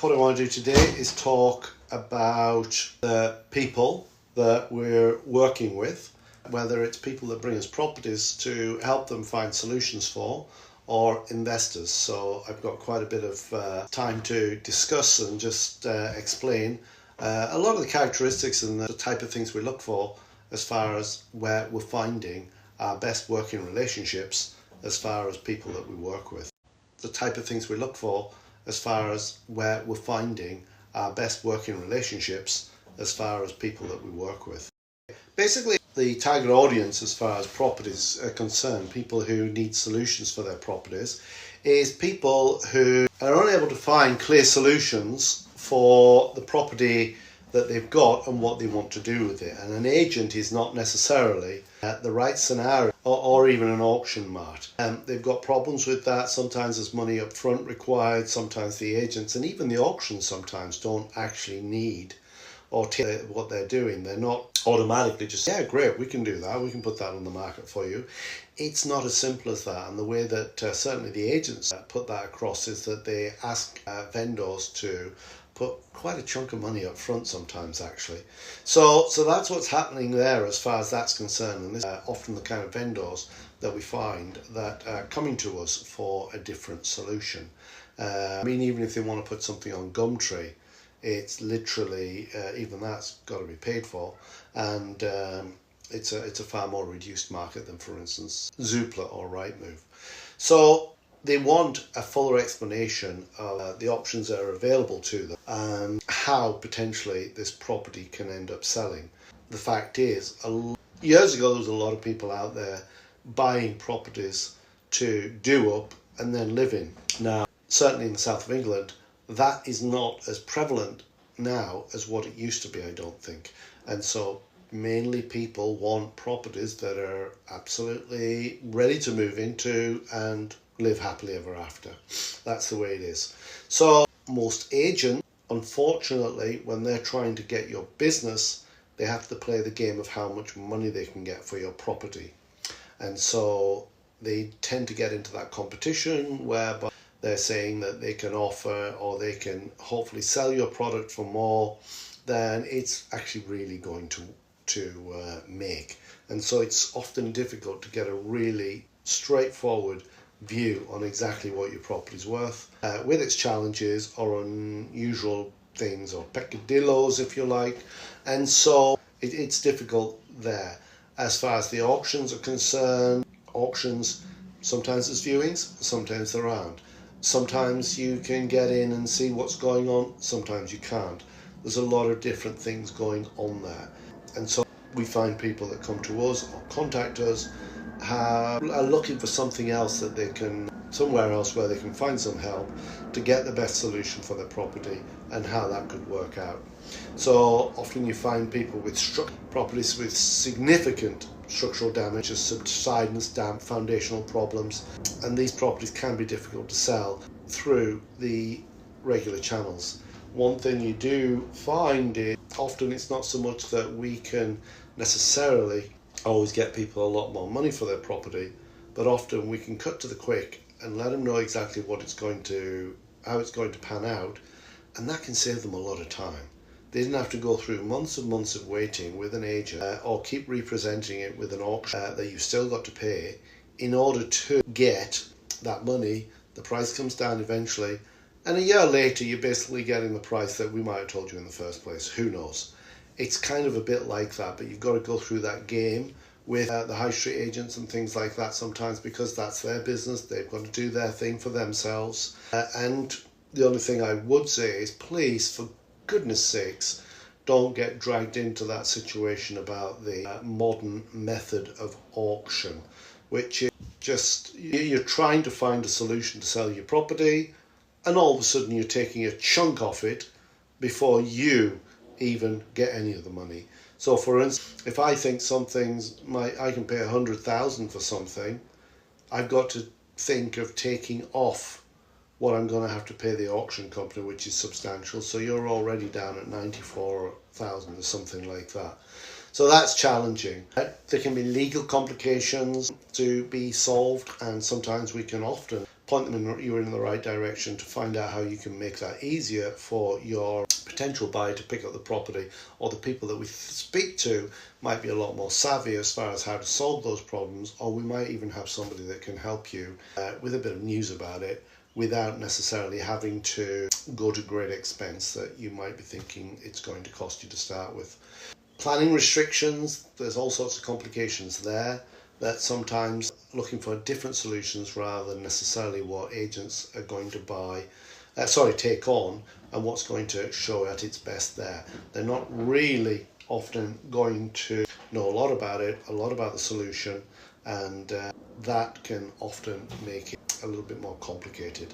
What I want to do today is talk about the people that we're working with, whether it's people that bring us properties to help them find solutions for, or investors. So I've got quite a bit of time to discuss and just explain a lot of the characteristics and the type of things we look for as far as where we're finding our best working relationships as far as people that we work with. The type of things we look for as far as where we're finding our best working relationships as far as people that we work with. Basically, the target audience as far as properties are concerned, people who need solutions for their properties, is people who are unable to find clear solutions for the property that they've got and what they want to do with it. And an agent is not necessarily the right scenario, or even an auction mart. They've got problems with that. Sometimes there's money up front required. Sometimes the agents and even the auctions sometimes don't actually need or tell what they're doing. They're not automatically just, yeah, great, we can do that. We can put that on the market for you. It's not as simple as that. And the way that certainly the agents put that across is that they ask vendors to put quite a chunk of money up front sometimes, actually. So that's what's happening there as far as that's concerned. And this is often the kind of vendors that we find that are coming to us for a different solution. Even if they want to put something on Gumtree, it's literally, even that's got to be paid for. And it's a far more reduced market than, for instance, Zoopla or Rightmove. So they want a fuller explanation of the options that are available to them and how potentially this property can end up selling. The fact is, years ago there was a lot of people out there buying properties to do up and then live in. Now, certainly in the south of England, that is not as prevalent now as what it used to be, I don't think. And so mainly people want properties that are absolutely ready to move into and live happily ever after. That's the way it is. So most agents, unfortunately, when they're trying to get your business, they have to play the game of how much money they can get for your property. And so they tend to get into that competition whereby they're saying that they can offer or they can hopefully sell your product for more than it's actually really going to make. And so it's often difficult to get a really straightforward view on exactly what your property's worth, with its challenges or unusual things or peccadillos, if you like. And so it's difficult there. As far as the auctions are concerned, auctions, sometimes there's viewings, sometimes there aren't. Sometimes you can get in and see what's going on, sometimes you can't. There's a lot of different things going on there. And so we find people that come to us or contact us are looking for something else that they can, somewhere else where they can find some help to get the best solution for their property and how that could work out. So often you find people with properties with significant structural damage, as subsidence, damp, foundational problems, and these properties can be difficult to sell through the regular channels. One thing you do find is often it's not so much that we can necessarily always get people a lot more money for their property, but often we can cut to the quick and let them know exactly how it's going to pan out, and that can save them a lot of time. They didn't have to go through months and months of waiting with an agent or keep representing it with an auction that you've still got to pay in order to get that money. The price comes down eventually, and a year later you're basically getting the price that we might have told you in the first place. Who knows? It's kind of a bit like that, but you've got to go through that game with the high street agents and things like that sometimes, because that's their business. They've got to do their thing for themselves. And the only thing I would say is, please, for goodness sakes, don't get dragged into that situation about the modern method of auction, which is just you're trying to find a solution to sell your property, and all of a sudden you're taking a chunk off it before you even get any of the money. So for instance, if I think I can pay 100,000 for something, I've got to think of taking off what I'm going to have to pay the auction company, which is substantial. So you're already down at 94,000 or something like that. So that's challenging. There can be legal complications to be solved, and sometimes we can often point them you in the right direction to find out how you can make that easier for your potential buyer to pick up the property, or the people that we speak to might be a lot more savvy as far as how to solve those problems, or we might even have somebody that can help you with a bit of news about it without necessarily having to go to great expense that you might be thinking it's going to cost you to start with. Planning restrictions, there's all sorts of complications there, that sometimes looking for different solutions rather than necessarily what agents are going to take on and what's going to show at its best there. They're not really often going to know a lot about it, a lot about the solution, and that can often make it a little bit more complicated.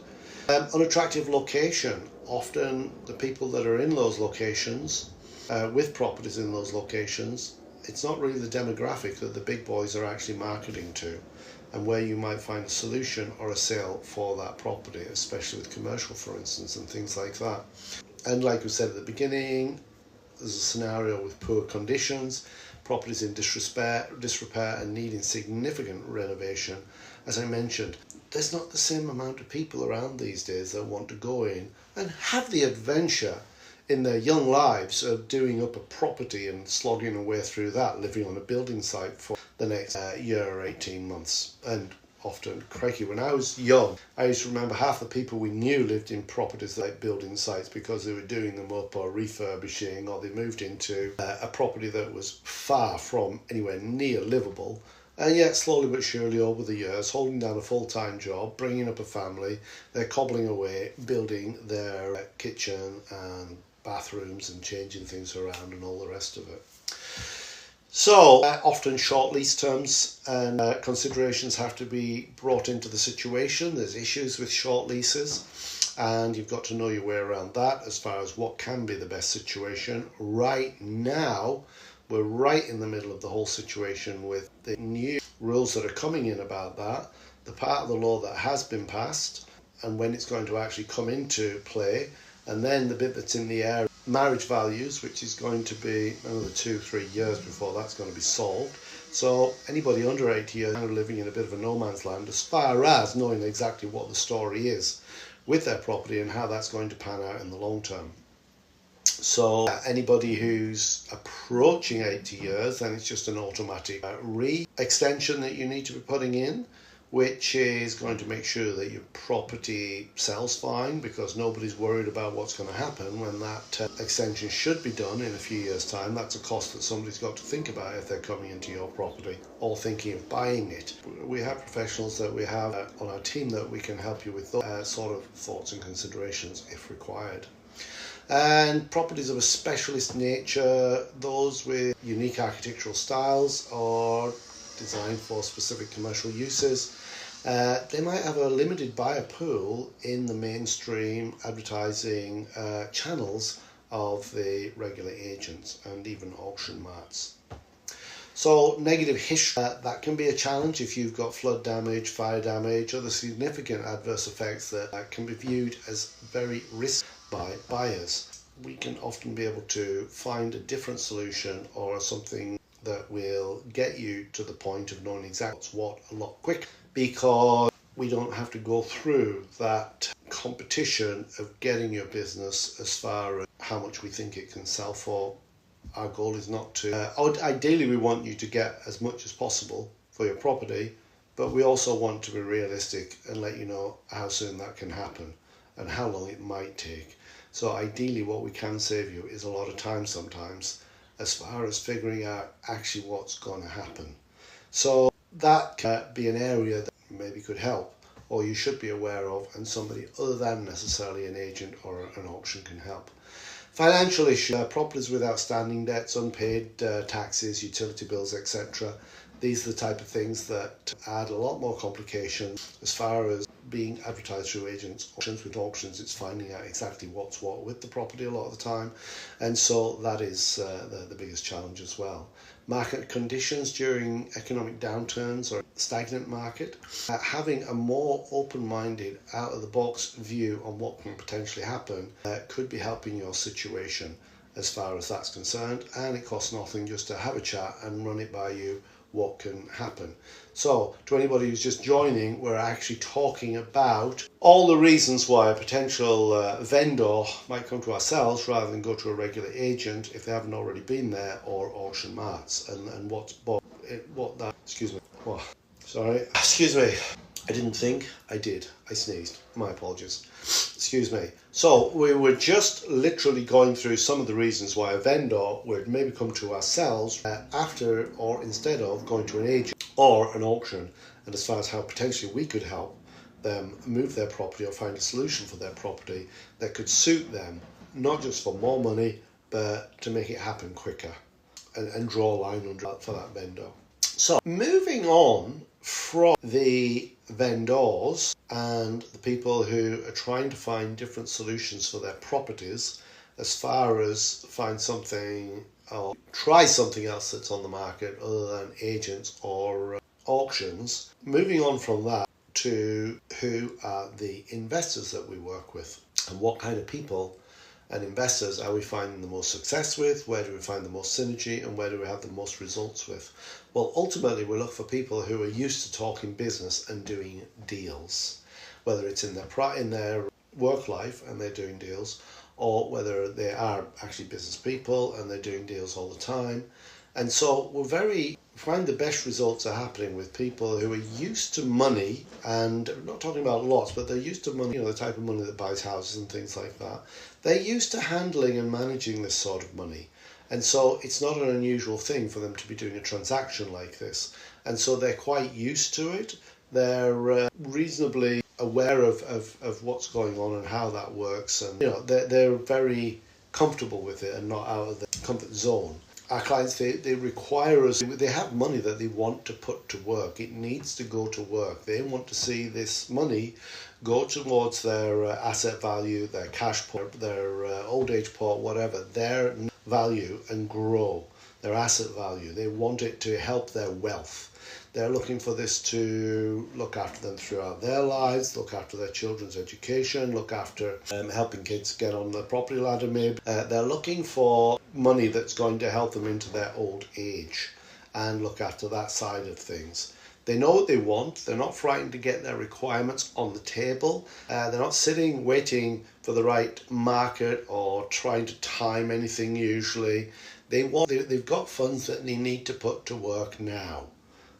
Unattractive location. Often the people that are in those locations, with properties in those locations, it's not really the demographic that the big boys are actually marketing to, and where you might find a solution or a sale for that property, especially with commercial, for instance, and things like that. And like we said at the beginning, there's a scenario with poor conditions, properties in disrepair and needing significant renovation. As I mentioned, there's not the same amount of people around these days that want to go in and have the adventure in their young lives of doing up a property and slogging away through that, living on a building site for the next year or 18 months. And often, crikey, when I was young, I used to remember half the people we knew lived in properties like building sites because they were doing them up or refurbishing, or they moved into a property that was far from anywhere near livable. And yet, slowly but surely over the years, holding down a full-time job, bringing up a family, they're cobbling away, building their kitchen and bathrooms and changing things around and all the rest of it. So often short lease terms and considerations have to be brought into the situation. There's issues with short leases, and you've got to know your way around that as far as what can be the best situation. Right now, we're right in the middle of the whole situation with the new rules that are coming in about that, the part of the law that has been passed and when it's going to actually come into play, and then the bit that's in the air, marriage values, which is going to be another 2-3 years before that's going to be solved. So anybody under 80 years now living in a bit of a no man's land as far as knowing exactly what the story is with their property and how that's going to pan out in the long term. So anybody who's approaching 80 years, then it's just an automatic re-extension that you need to be putting in, which is going to make sure that your property sells fine, because nobody's worried about what's going to happen when that extension should be done in a few years' time. That's a cost that somebody's got to think about if they're coming into your property or thinking of buying it. We have professionals that we have on our team that we can help you with those sort of thoughts and considerations if required. And properties of a specialist nature, those with unique architectural styles or designed for specific commercial uses, they might have a limited buyer pool in the mainstream advertising channels of the regular agents and even auction marts. So negative history, that can be a challenge if you've got flood damage, fire damage, other significant adverse effects that can be viewed as very risky by buyers. We can often be able to find a different solution or something that will get you to the point of knowing exactly what a lot quicker, because we don't have to go through that competition of getting your business as far as how much we think it can sell for. Our goal is not to, ideally we want you to get as much as possible for your property, but we also want to be realistic and let you know how soon that can happen and how long it might take. So ideally what we can save you is a lot of time sometimes as far as figuring out actually what's going to happen. So that can be an area that maybe could help, or you should be aware of, and somebody other than necessarily an agent or an auction can help. Financial issues, properties with outstanding debts, unpaid taxes, utility bills, etc. These are the type of things that add a lot more complication as far as being advertised through agents. With auctions, it's finding out exactly what's what with the property a lot of the time, and so that is the biggest challenge as well. Market conditions during economic downturns or stagnant market, having a more open-minded, out-of-the-box view on what can potentially happen could be helping your situation as far as that's concerned, and it costs nothing just to have a chat and run it by you what can happen. So, to anybody who's just joining, we're actually talking about all the reasons why a potential vendor might come to ourselves rather than go to a regular agent if they haven't already been there, or auction marts, and excuse me. I didn't think, I did. I sneezed. My apologies. Excuse me. So we were just literally going through some of the reasons why a vendor would maybe come to ourselves after or instead of going to an agent or an auction, and as far as how potentially we could help them move their property or find a solution for their property that could suit them, not just for more money, but to make it happen quicker and draw a line under for that vendor. So moving on from the vendors and the people who are trying to find different solutions for their properties, as far as find something or try something else that's on the market other than agents or auctions, moving on from that to who are the investors that we work with and what kind of people and investors are we finding the most success with, where do we find the most synergy, and where do we have the most results with? Well, ultimately we look for people who are used to talking business and doing deals, whether it's in their work life and they're doing deals, or whether they are actually business people and they're doing deals all the time. And so we find the best results are happening with people who are used to money, and I'm not talking about lots, but they're used to money, the type of money that buys houses and things like that. They're used to handling and managing this sort of money. And so it's not an unusual thing for them to be doing a transaction like this. And so they're quite used to it. They're reasonably aware of what's going on and how that works. And they're very comfortable with it and not out of the comfort zone. Our clients, they require us, they have money that they want to put to work. It needs to go to work. They want to see this money go towards their asset value, their cash pot, their old age pot, whatever, their value, and grow their asset value. They want it to help their wealth. They're looking for this to look after them throughout their lives, look after their children's education, look after helping kids get on the property ladder maybe. They're looking for money that's going to help them into their old age and look after that side of things. They know what they want. They're not frightened to get their requirements on the table. They're not sitting waiting for the right market or trying to time anything usually. They've got funds that they need to put to work now.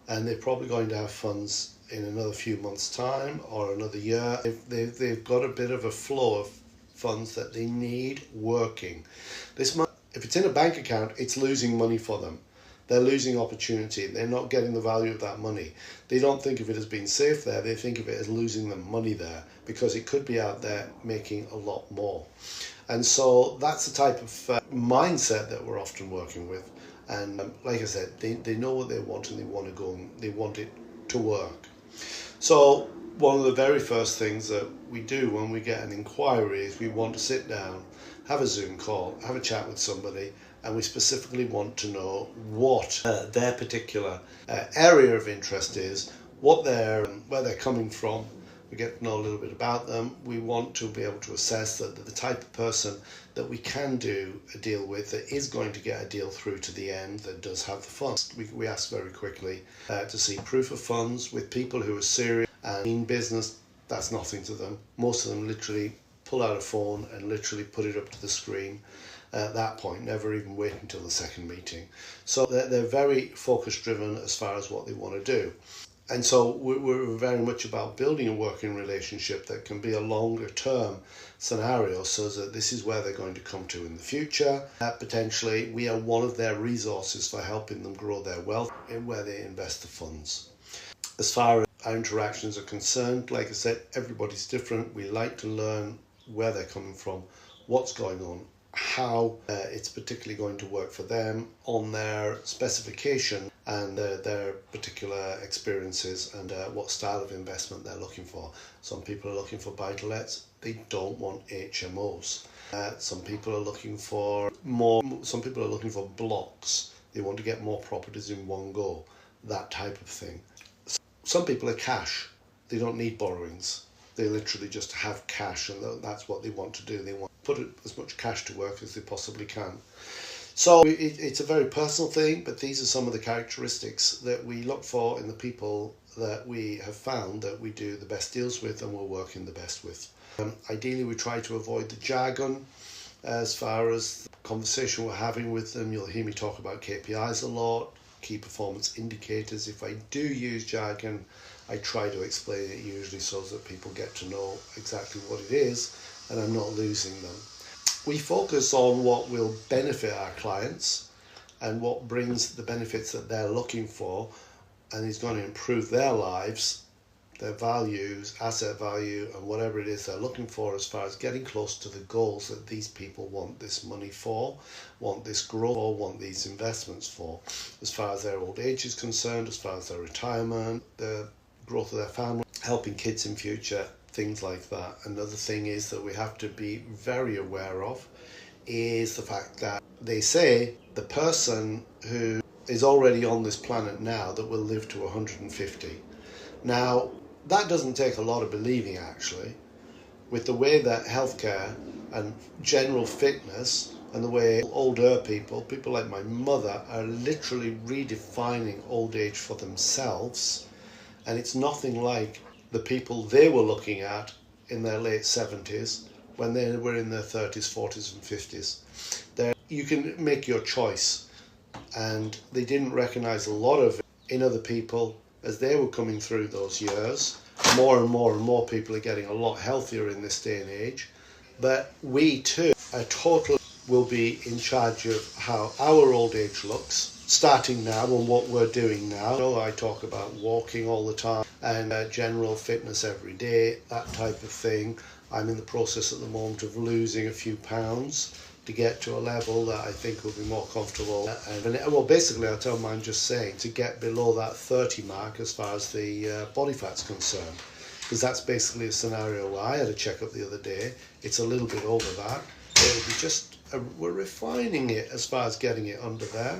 And they're probably going to have funds in another few months' time or another year. They've got a bit of a flow of funds that they need working. This money, if it's in a bank account, it's losing money for them. They're losing opportunity. They're not getting the value of that money. They don't think of it as being safe there. They think of it as losing them money there because it could be out there making a lot more. And so that's the type of mindset that we're often working with. And like I said, they know what they want and they want to go and they want it to work. So one of the very first things that we do when we get an inquiry is we want to sit down, have a Zoom call, have a chat with somebody, and we specifically want to know what their particular area of interest is, where they're coming from. We get to know a little bit about them. We want to be able to assess that the type of person that we can do a deal with that is going to get a deal through to the end, that does have the funds. We ask very quickly to see proof of funds with people who are serious and in business. That's nothing to them. Most of them literally pull out a phone and literally put it up to the screen at that point, never even wait until the second meeting. So they're very focus driven as far as what they want to do. And so we're very much about building a working relationship that can be a longer term scenario, so that this is where they're going to come to in the future. Potentially, we are one of their resources for helping them grow their wealth in where they invest the funds. As far as our interactions are concerned, like I said, everybody's different. We like to learn where they're coming from, what's going on, how it's particularly going to work for them on their specification and their particular experiences and what style of investment they're looking for. Some people are looking for buy-to-lets. They don't want HMOs. Some people are looking for blocks. They want to get more properties in one go, that type of thing. Some people are cash. They don't need borrowings. They literally just have cash, and that's what they want to do. They want to put as much cash to work as they possibly can. So it's a very personal thing, but these are some of the characteristics that we look for in the people that we have found that we do the best deals with and we're working the best with. Ideally, we try to avoid the jargon as far as the conversation we're having with them. You'll hear me talk about KPIs a lot, key performance indicators. If I do use jargon, I try to explain it usually so that people get to know exactly what it is and I'm not losing them. We focus on what will benefit our clients and what brings the benefits that they're looking for and is going to improve their lives, their values, asset value, and whatever it is they're looking for as far as getting close to the goals that these people want this money for, want this growth for, want these investments for, as far as their old age is concerned, as far as their retirement, the growth of their family, helping kids in future, things like that. Another thing is that we have to be very aware of is the fact that they say the person who is already on this planet now that will live to 150. Now, that doesn't take a lot of believing actually, with the way that healthcare and general fitness and the way older people like my mother, are literally redefining old age for themselves. And it's nothing like the people they were looking at in their late 70s when they were in their 30s, 40s and 50s. You can make your choice, and they didn't recognise a lot of it in other people as they were coming through those years. More and more people are getting a lot healthier in this day and age, but we too will be in charge of how our old age looks, starting now and what we're doing now. I talk about walking all the time and general fitness every day, that type of thing. I'm in the process at the moment of losing a few pounds to get to a level that I think will be more comfortable. Basically, I'll tell them I'm just saying to get below that 30 mark as far as the body fat's concerned, because that's basically a scenario where I had a checkup the other day. It's a little bit over that. It'll be just, we're refining it as far as getting it under there,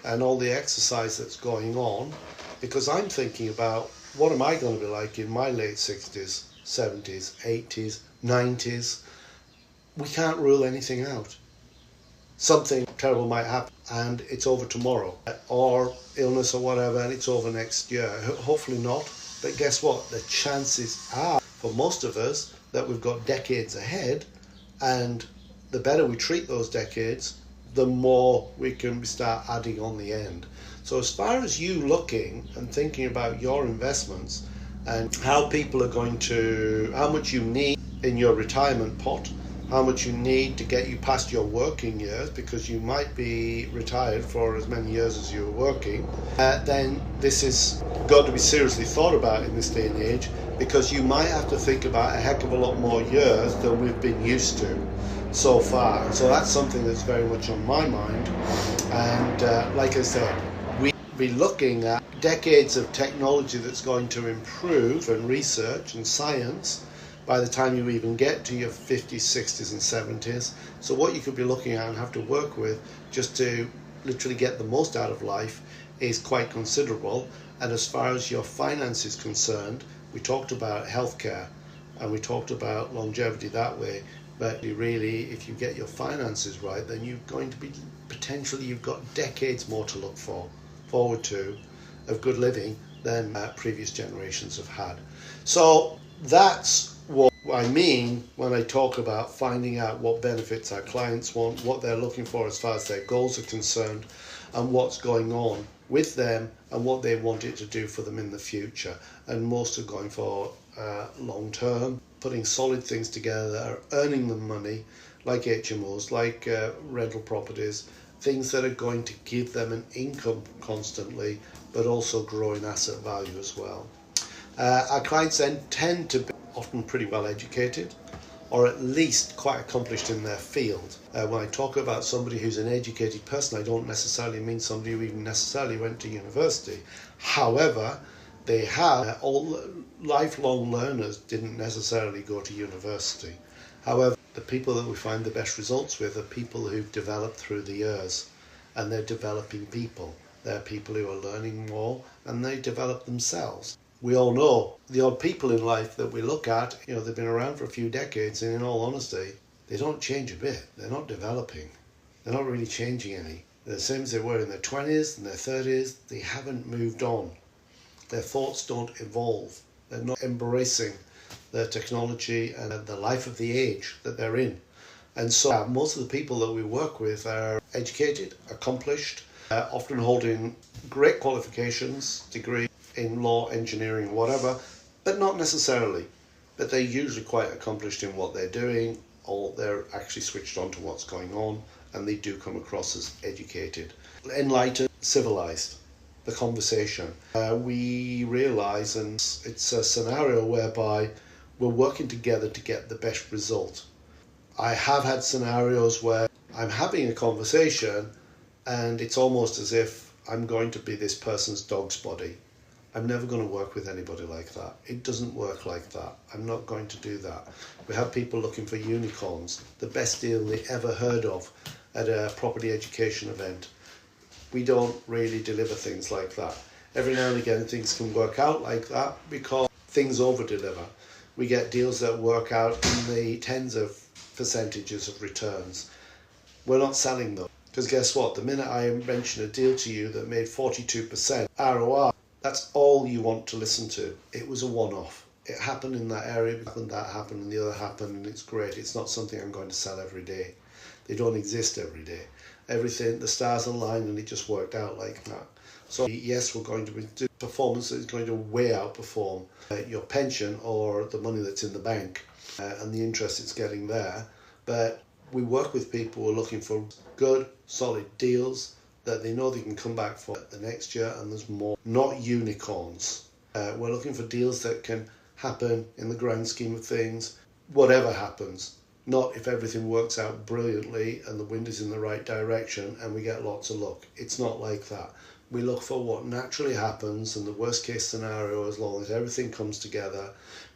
and all the exercise that's going on, because I'm thinking about what am I going to be like in my late 60s, 70s, 80s, 90s. We can't rule anything out. Something terrible might happen and it's over tomorrow, or illness or whatever, and it's over next year. Hopefully not, but guess what? The chances are for most of us that we've got decades ahead, and the better we treat those decades, the more we can start adding on the end. So as far as you looking and thinking about your investments and how people are going to, how much you need in your retirement pot, how much you need to get you past your working years, because you might be retired for as many years as you're working, then this has got to be seriously thought about in this day and age, because you might have to think about a heck of a lot more years than we've been used to so far. So that's something that's very much on my mind. And like I said, we'll be looking at decades of technology that's going to improve, and research and science, by the time you even get to your 50s, 60s and 70s. So what you could be looking at and have to work with just to literally get the most out of life is quite considerable. And as far as your finance is concerned, we talked about healthcare and we talked about longevity that way, but really if you get your finances right, then you're going to be potentially, you've got decades more to look forward to of good living than previous generations have had. So that's what I mean when I talk about finding out what benefits our clients want, what they're looking for as far as their goals are concerned, and what's going on with them and what they want it to do for them in the future. And most are going for long term, putting solid things together, earning them money, like HMOs, like rental properties, things that are going to give them an income constantly, but also growing asset value as well. Our clients then tend to be often pretty well educated, or at least quite accomplished in their field. When I talk about somebody who's an educated person, I don't necessarily mean somebody who even necessarily went to university. However, they have, all lifelong learners didn't necessarily go to university. However, the people that we find the best results with are people who've developed through the years, and they're developing people. They're people who are learning more, and they develop themselves. We all know the odd people in life that we look at, they've been around for a few decades, and in all honesty, they don't change a bit. They're not developing. they're not really changing any. They're the same as they were in their 20s and their 30s. They haven't moved on. Their thoughts don't evolve. They're not embracing the technology and the life of the age that they're in. And so most of the people that we work with are educated, accomplished, often holding great qualifications, degree in law, engineering, whatever, but not necessarily. But they're usually quite accomplished in what they're doing, or they're actually switched on to what's going on, and they do come across as educated, enlightened, civilized. The conversation. We realise, and it's a scenario whereby we're working together to get the best result. I have had scenarios where I'm having a conversation and it's almost as if I'm going to be this person's dog's body. I'm never going to work with anybody like that. It doesn't work like that. I'm not going to do that. We have people looking for unicorns, the best deal they ever heard of at a property education event. We don't really deliver things like that. Every now and again things can work out like that because things over deliver. We get deals that work out in the tens of percentages of returns. We're not selling them because guess what? The minute I mention a deal to you that made 42% ROI, that's all you want to listen to. It was a one-off. It happened in that area, that happened and the other happened, and it's great. It's not something I'm going to sell every day. They don't exist every day. Everything, the stars aligned and it just worked out like that. So yes, we're going to do performance that is going to way outperform your pension or the money that's in the bank and the interest it's getting there. But we work with people who are looking for good, solid deals that they know they can come back for the next year, and there's more. Not unicorns. We're looking for deals that can happen in the grand scheme of things, whatever happens. Not if everything works out brilliantly and the wind is in the right direction and we get lots of luck. It's not like that. We look for what naturally happens, and the worst case scenario, as long as everything comes together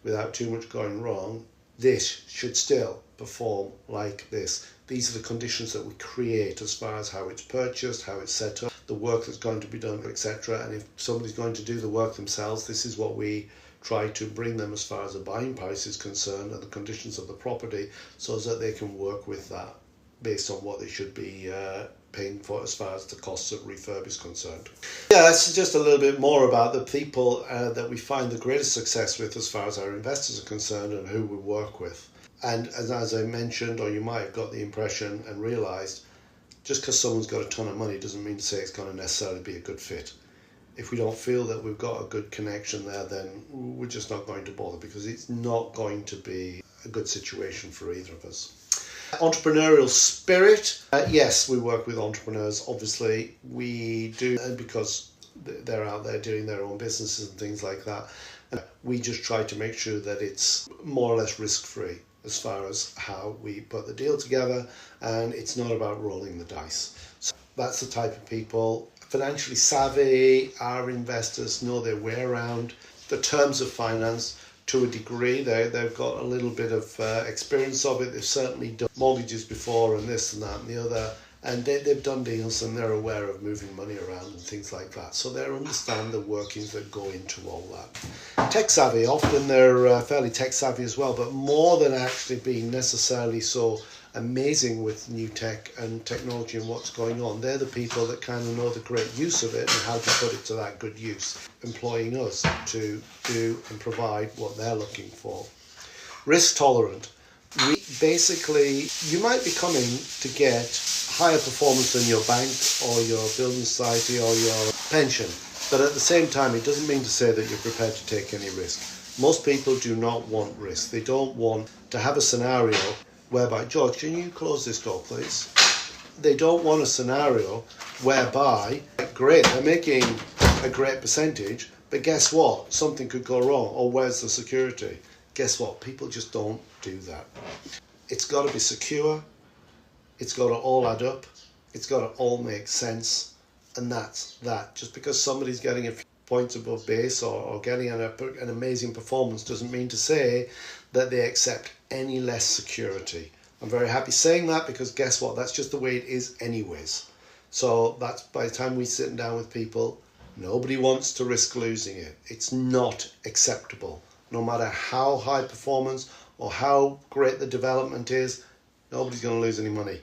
without too much going wrong, this should still perform like this. These are the conditions that we create as far as how it's purchased, how it's set up, the work that's going to be done, etc. And if somebody's going to do the work themselves, this is what we try to bring them as far as the buying price is concerned and the conditions of the property, so that they can work with that based on what they should be paying for as far as the costs of refurb is concerned. Yeah, that's just a little bit more about the people that we find the greatest success with as far as our investors are concerned and who we work with. And as I mentioned, or you might have got the impression and realised, just because someone's got a ton of money doesn't mean to say it's going to necessarily be a good fit. If we don't feel that we've got a good connection there, then we're just not going to bother, because it's not going to be a good situation for either of us. Entrepreneurial spirit. Yes, we work with entrepreneurs. Obviously, we do, and because they're out there doing their own businesses and things like that. And we just try to make sure that it's more or less risk-free as far as how we put the deal together, and it's not about rolling the dice. So that's the type of people. Financially savvy, our investors know their way around the terms of finance to a degree. They've got a little bit of experience of it. They've certainly done mortgages before and this and that and the other, and they've done deals and they're aware of moving money around and things like that. So they understand the workings that go into all that. Tech savvy, often they're fairly tech savvy as well, but more than actually being necessarily so amazing with new tech and technology and what's going on. They're the people that kind of know the great use of it and how to put it to that good use, employing us to do and provide what they're looking for. Risk tolerant. We basically, you might be coming to get higher performance than your bank or your building society or your pension, but at the same time it doesn't mean to say that you're prepared to take any risk. Most people do not want risk. They don't want to have a scenario whereby, George, can you close this door, please? They don't want a scenario whereby, great, they're making a great percentage, but guess what? Something could go wrong, or where's the security? Guess what? People just don't do that. It's got to be secure, it's got to all add up, it's got to all make sense, and that's that. Just because somebody's getting a few points above base or getting an amazing performance doesn't mean to say that they accept any less security. I'm very happy saying that, because guess what? That's just the way it is anyways. So that's, by the time we're sitting down with people, nobody wants to risk losing it. It's not acceptable. No matter how high performance or how great the development is, nobody's going to lose any money.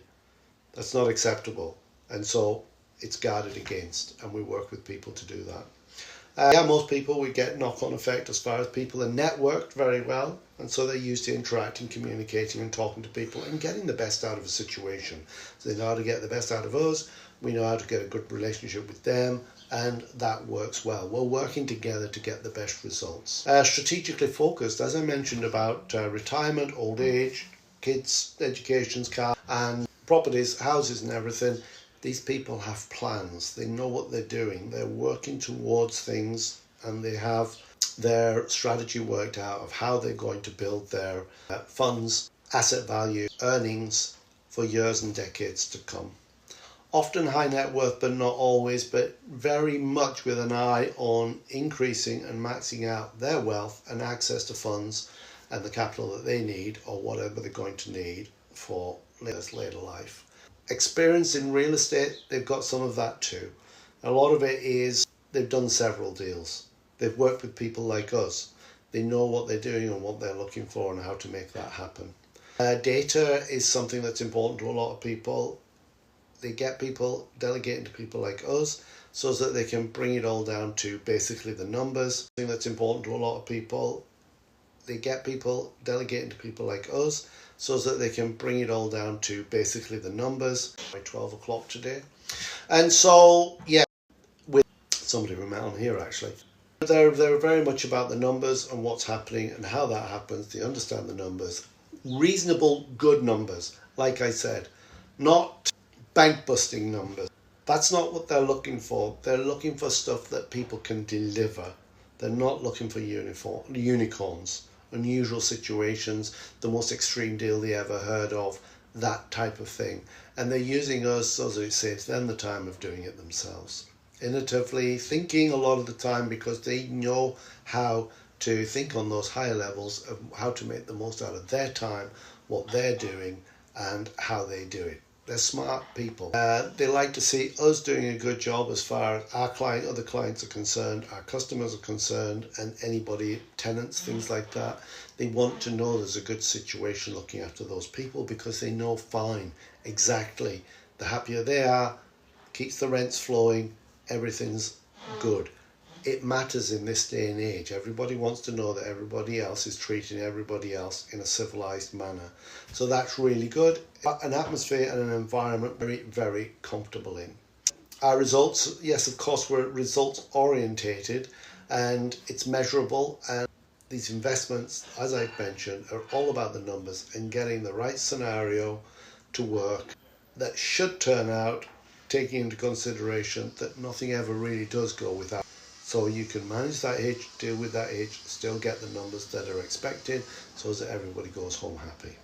That's not acceptable. And so it's guarded against, and we work with people to do that. Most people, we get knock-on effect as far as people are networked very well, and so they're used to interacting, communicating and talking to people and getting the best out of a situation. So they know how to get the best out of us, we know how to get a good relationship with them, and that works well. We're working together to get the best results. Strategically focused, as I mentioned about retirement, old age, kids, educations, cars and properties, houses and everything. These people have plans, they know what they're doing, they're working towards things, and they have their strategy worked out of how they're going to build their funds, asset value, earnings for years and decades to come. Often high net worth, but not always, but very much with an eye on increasing and maxing out their wealth and access to funds and the capital that they need or whatever they're going to need for later life. Experience in real estate, they've got some of that too. A lot of it is they've done several deals. They've worked with people like us. They know what they're doing and what they're looking for and how to make that happen. Data is something that's important to a lot of people. They get people delegating to people like us so that they can bring it all down to basically the numbers. Something that's important to a lot of people. They get people delegating to people like us so that they can bring it all down to basically the numbers by 12 o'clock today. And so, yeah, with somebody we met on here actually. They're very much about the numbers and what's happening and how that happens. They understand the numbers. Reasonable, good numbers, like I said, not bank busting numbers. That's not what they're looking for. They're looking for stuff that people can deliver. They're not looking for unicorns, unusual situations, the most extreme deal they ever heard of, that type of thing. And they're using us so that it saves them the time of doing it themselves. Innovatively thinking a lot of the time because they know how to think on those higher levels of how to make the most out of their time, what they're doing and how they do it. They're smart people. They like to see us doing a good job as far as our other clients are concerned, our customers are concerned, and anybody, tenants, things like that. They want to know there's a good situation looking after those people because they know fine, exactly. The happier they are, keeps the rents flowing, everything's good. It matters in this day and age. Everybody wants to know that everybody else is treating everybody else in a civilized manner. So that's really good. An atmosphere and an environment very, very comfortable in. Our results, yes, of course, we're results orientated and it's measurable. And these investments, as I mentioned, are all about the numbers and getting the right scenario to work that should turn out, taking into consideration that nothing ever really does go without. So you can manage that age, deal with that age, still get the numbers that are expected so that everybody goes home happy.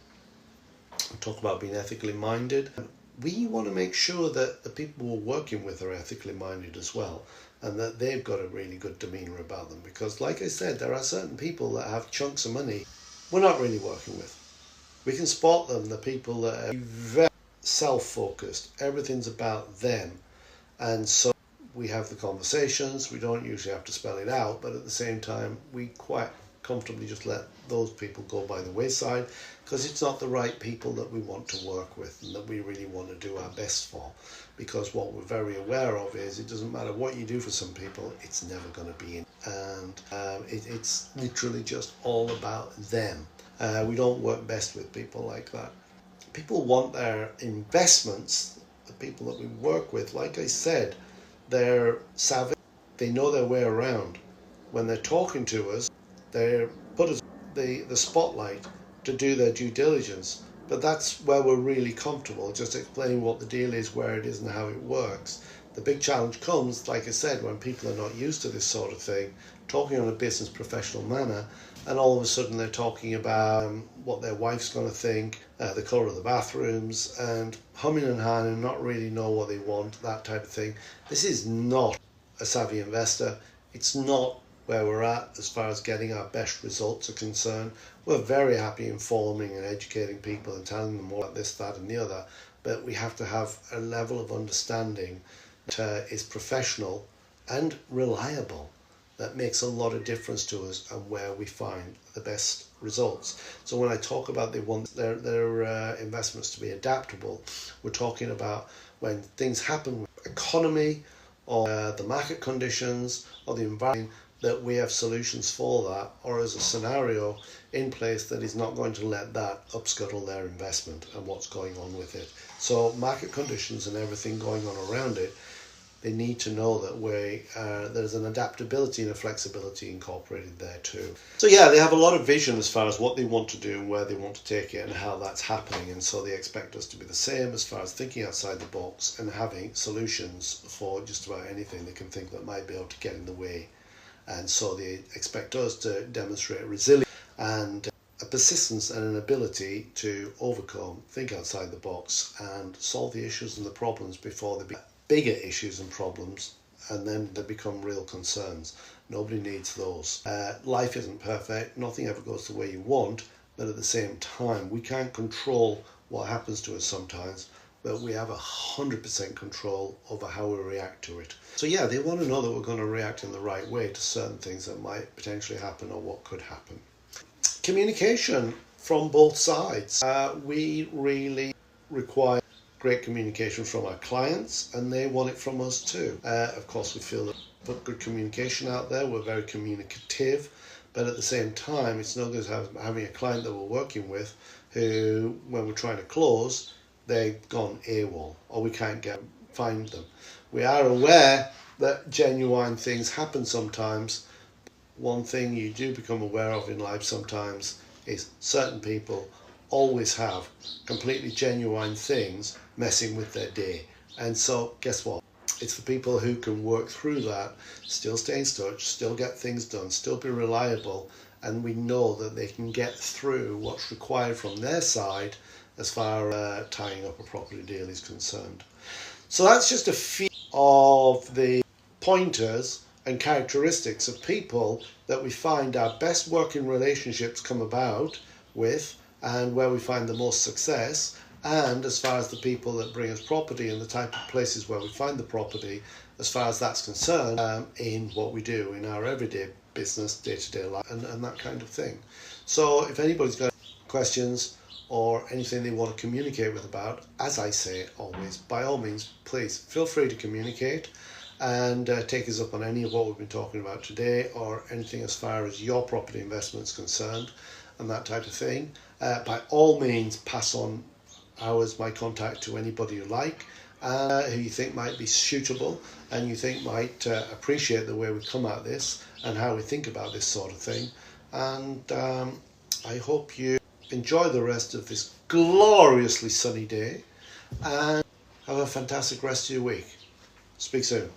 Talk about being ethically minded. We want to make sure that the people we're working with are ethically minded as well and that they've got a really good demeanour about them because like I said, there are certain people that have chunks of money we're not really working with. We can spot them, the people that are very self-focused. Everything's about them. And so we have the conversations, we don't usually have to spell it out, but at the same time we quite comfortably just let those people go by the wayside because it's not the right people that we want to work with and that we really want to do our best for, because what we're very aware of is it doesn't matter what you do for some people, it's never going to be in, and it's literally just all about them. We don't work best with people like that. People want their investments, the people that we work with, like I said, they're savvy, they know their way around. When they're talking to us, they put us the spotlight to do their due diligence. But that's where we're really comfortable, just explaining what the deal is, where it is and how it works. The big challenge comes, like I said, when people are not used to this sort of thing, talking on a business professional manner, and all of a sudden they're talking about what their wife's going to think, the colour of the bathrooms, and humming and hawing and not really know what they want, that type of thing. This is not a savvy investor. It's not where we're at as far as getting our best results are concerned. We're very happy informing and educating people and telling them more about this, that and the other, but we have to have a level of understanding that is professional and reliable. That makes a lot of difference to us and where we find the best results. So when I talk about they want their investments to be adaptable, we're talking about when things happen with the economy or the market conditions or the environment, that we have solutions for that, or as a scenario in place that is not going to let that upscuttle their investment and what's going on with it. So market conditions and everything going on around it, they need to know that there's an adaptability and a flexibility incorporated there too. So yeah, they have a lot of vision as far as what they want to do and where they want to take it and how that's happening, and so they expect us to be the same as far as thinking outside the box and having solutions for just about anything they can think that might be able to get in the way. And so they expect us to demonstrate resilience and a persistence and an ability to overcome, think outside the box and solve the issues and the problems before they become bigger issues and problems, and then they become real concerns. Nobody needs those. Life isn't perfect, nothing ever goes the way you want, but at the same time we can't control what happens to us sometimes, but we have 100% control over how we react to it. So yeah, they want to know that we're going to react in the right way to certain things that might potentially happen or what could happen. Communication from both sides. We really require great communication from our clients, and they want it from us too. Of course, we feel that we put good communication out there, we're very communicative, but at the same time, it's no good having a client that we're working with who, when we're trying to close, they've gone AWOL or we can't find them. We are aware that genuine things happen sometimes. One thing you do become aware of in life sometimes is certain people always have completely genuine things messing with their day. And so guess what? It's the people who can work through that, still stay in touch, still get things done, still be reliable, and we know that they can get through what's required from their side as far as tying up a property deal is concerned. So that's just a few of the pointers and characteristics of people that we find our best working relationships come about with, and where we find the most success, and as far as the people that bring us property and the type of places where we find the property, as far as that's concerned, in what we do in our everyday business, day-to-day life, and that kind of thing. So if anybody's got questions or anything they want to communicate with about, as I say always, by all means, please feel free to communicate and take us up on any of what we've been talking about today, or anything as far as your property investment is concerned and that type of thing. By all means, pass on my contact to anybody you like, who you think might be suitable and you think might appreciate the way we come at this and how we think about this sort of thing. And I hope you enjoy the rest of this gloriously sunny day and have a fantastic rest of your week. Speak soon.